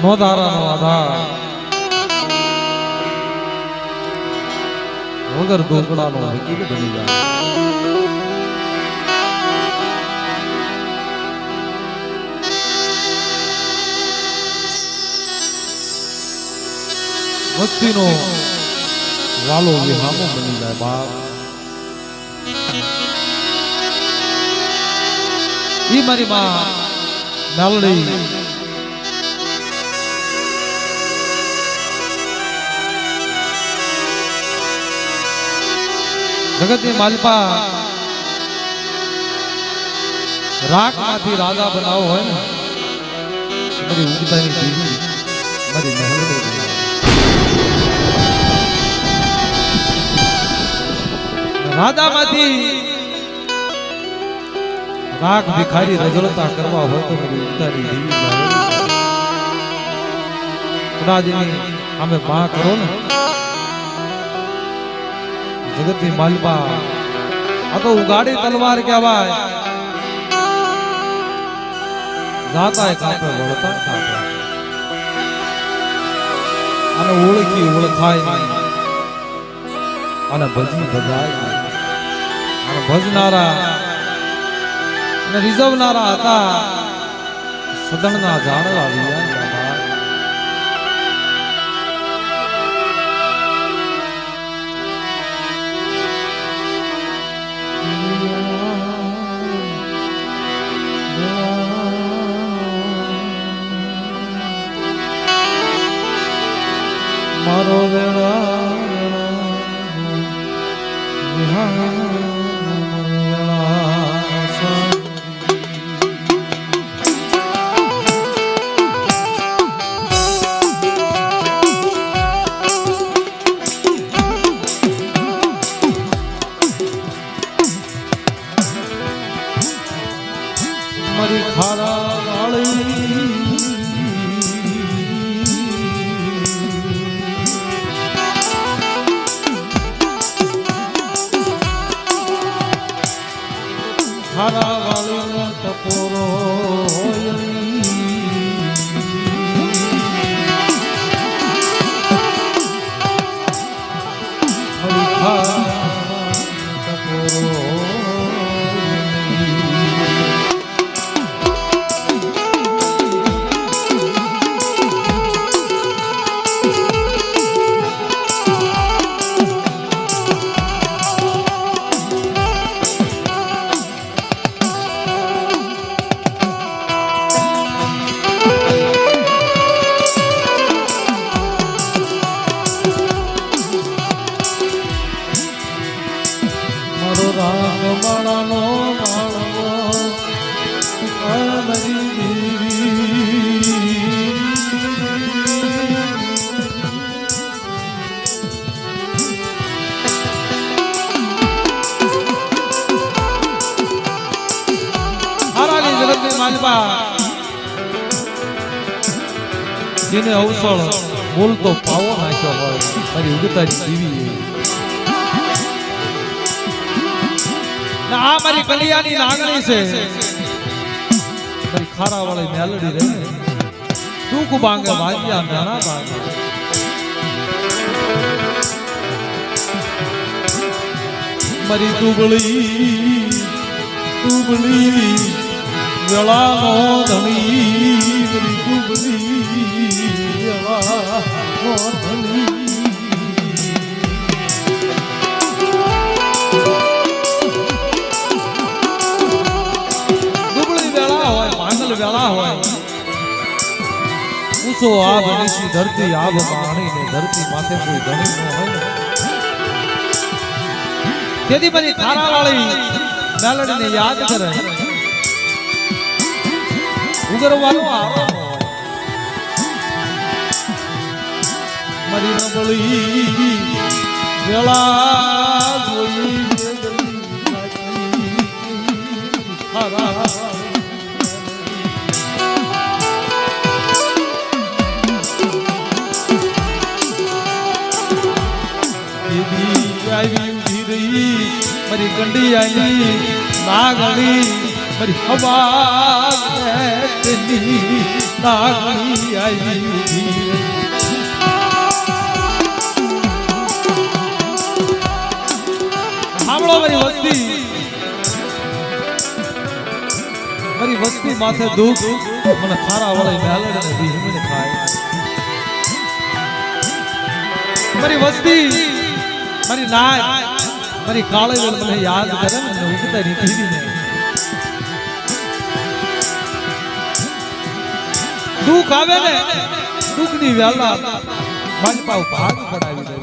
નો ધારાનો આધાર વગર ઢોકળાનો વકીલ બની જાય. વસ્તીનો વાલો વિહામો બની જાય. બાપ ઈ મારી માં મેલડી જગતની માલપા રાખ માંથી રાજા બનાવો હોય ને મારી ઉગતાની દીવી મારી મેલડી રાજા માંથી રાખ ભિખારી રજળતા કરવા હોય તો મારી ઉગતાની દીવી કદાચની અમે માં કરો ને જગતની માલપા આ તો ઉગાડી તલવાર કહેવાય. જાતા કાપે વળતા કાપે અને ઓળખી ઓળખાય નહીં અને ભજી ભજાય અને ભજનારા અને રીઝવનારા હતા સદણના ઝાડવા વિયા. મારો વેળા મારી ખારા વાળી ખારા વાળીનો ટપોરો હોય જેને અવસળ બોલતો પાવો નાખ્યો હોય મારી ઉગતાની દીવી આ મારી કલિયાની નાગણી છે મારી ખારા વાળી મેલડી રહે ટૂંક બાંગે વાજ્યા નાના બાંગે મારી તુબળી વેળાનો ધણી મારી તુબળી વેળાનો ધણી દુબળી વેળા હોય માંગલ વેળા હોય ઊંચો આભ નીચી ધરતી આભ પાણી ને ધરતી માથે કોઈ ધણી ન હોય તેથી બધી થારા વાળી મેલડીને યાદ કરે ઉગરવાનો આરામ હોય મારી નબળી વેળા જોઈ મારી ગંડી આઈ નાગણી મારી હવા નાગણી આવી ઊભી સાંભળો મારી વસ્તી માથે દુઃખ મને ખારા વાળી મેલડ ને ભીમને ખાય મારી વસ્તી મારી નાય મારી કાળી વેલ મને યાદ કરે ને ઉગતા રીતીને દુઃખ આવે ને દુઃખની વેલા મારી પાવ ભાગ પડાવી દે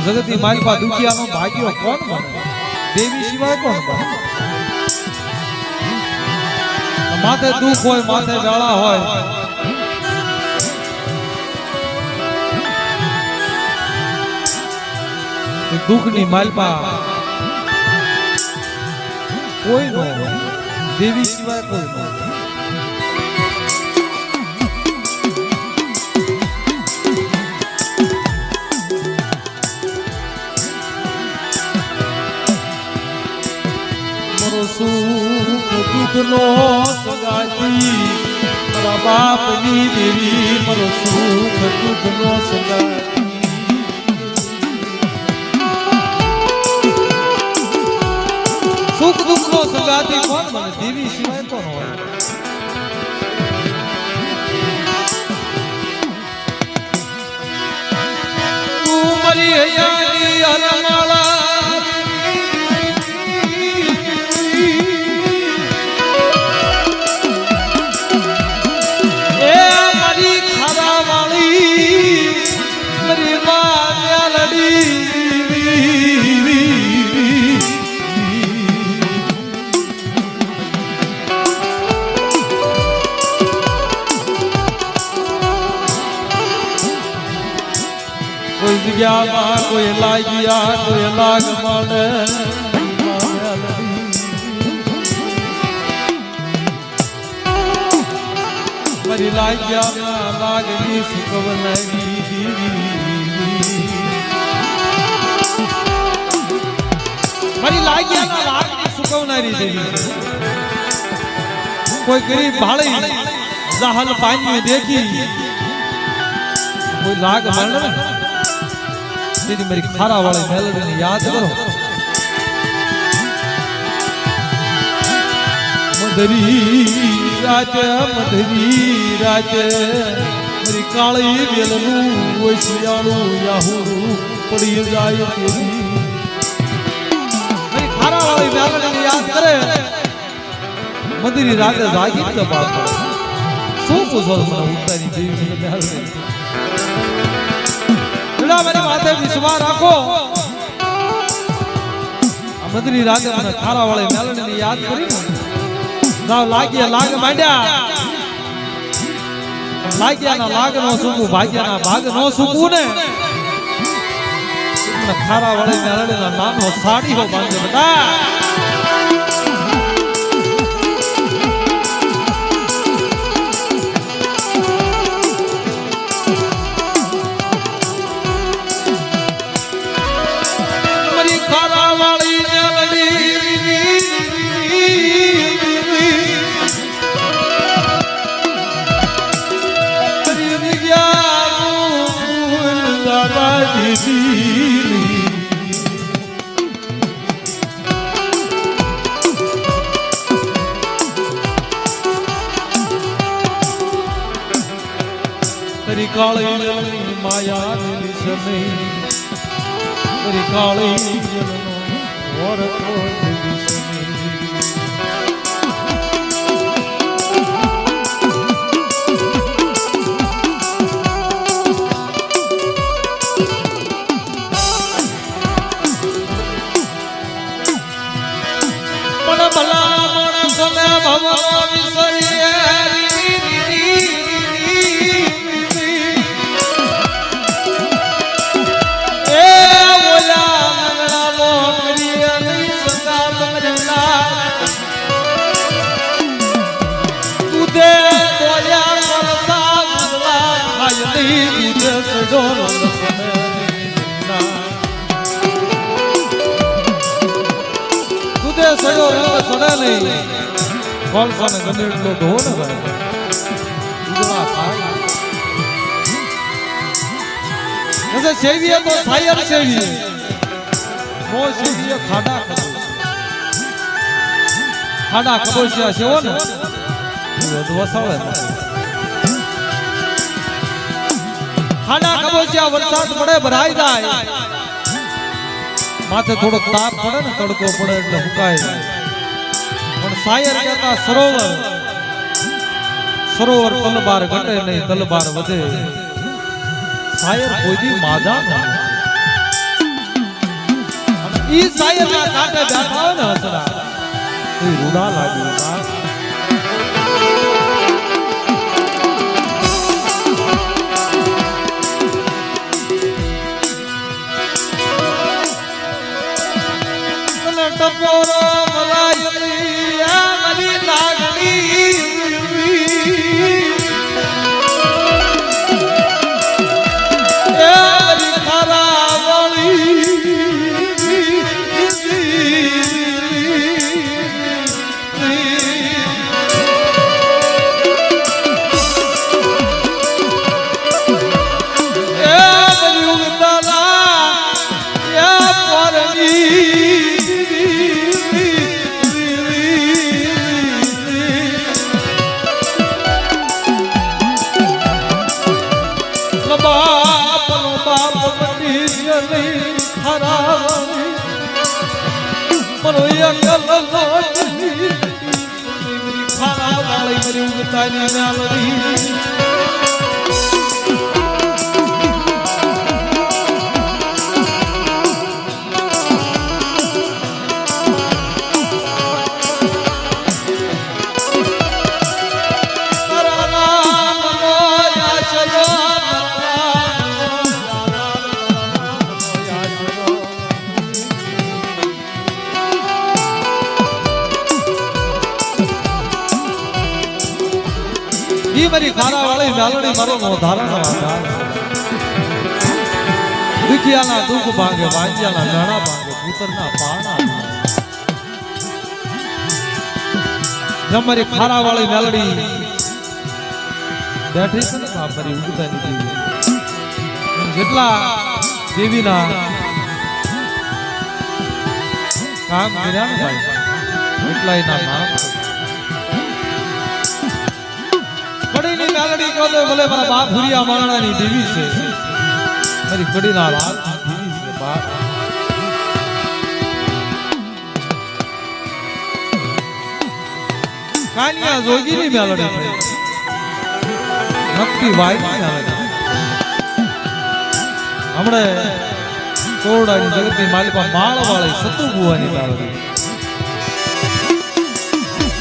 જગતની મારી પા દુખિયાનો ભાગ્યો કોણ બને દેવી સિવાય કોણ બને માથે દુઃખ હોય માથે વેળા હોય દુઃખની માલપા કોઈ નો દેવી સિવાય કોઈ નો સુખ દુઃખ નો સગાતી મારા બાપની દેવી મારો સુખ દુઃખ નો સગાતી સુખ દુઃખ નો સગાતી કોણ બને દેવી સિવાય કોણ હોય તું મારી હૈયાની હરમાળા કોઈ જગ્યામાં કોઈ લાગ્યા કોઈ લાગ મળે મારી લાગ્યામાં લાગની સુકવનારી મારી લાગ્યાના લાગની સુકવનારી દેવી કોઈ ગરીબ ભાળી જાહલ પાણી દેખી કોઈ લાગ મળે तेरी मेरी खारा वाले मेलडी ने याद करो मधुरी रात मेरी काली वेलनू वैसियाणू याहू पड़ी जाए तेरी मेरी खारा वाली मेलडी ने याद करे मधुरी रात जागी तो बात सो पूछो મને ઉતારી દેવી મેલડી મારી માથે વિશ્વાસ રાખો આ મધરી રાગે મને ખારા વાળી મેલડીને યાદ કરી ના લાગ્યા લાગ માંડ્યા લાગ્યાના લાગ નો સુકું ભાગ્યાના ભાગ નો સુકું ને મને ખારા વાળી મેલડીના નામનો સાડીઓ બાંધ્યો બધા तेरी काली माया समय तेरी काली और સડો રંગ સડા નહીં કોલસા ને ગંદેડલો ધોન ભાઈ ઉજળા થાય જૈસે સેવીએ તો સાયર સેવીએ મો સેવીએ ખાડા કબોસિયા સેવો ને વસાવે ખાડા કબોસિયા વરસાદ પડે ભરાઈ જાય માથે થોડો તાપ પડે ને તડકો પડે એટલે હુકાય જાય પણ સાયર કહેતા સરોવર તલબાર ઘટે નહીં તલબાર વધે સાયર કોઈ માજા ન ઈ સાયર ના કાંઠે બેઠા હોય ને હસડા તો રૂડા લાગ્યું ટપોરો મલાયલી આ મારી લાગણી એ મારી ખારા વાળી એ મારી ઉગતાલા એ પરની મારી ખારા વાળી મેલડી મારો ધારણ દુખિયાના દુઃખ ભાંગે વાંજિયાના નાણા ભાંગે પુત્રના પાણા જેમ મારી ખારા વાળી મેલડી બેઠી છે ને મારી ઉગતાની દેવી જેટલા દેવીના કામ કર્યા ને ભાઈ એટલા એના નામ કડીની મેલડી કહો તો ભલે મારા બાપ ભુરિયા મારણાની દેવી છે મારી કડીના લાલ દેવી છે બાપ કાનિયા જોગીની મેલડી છે નક્કી વાયની મેલડી હમણે કોરડાની જગતની માલિકા માળ વાળી સતુ બુવાની મેલડી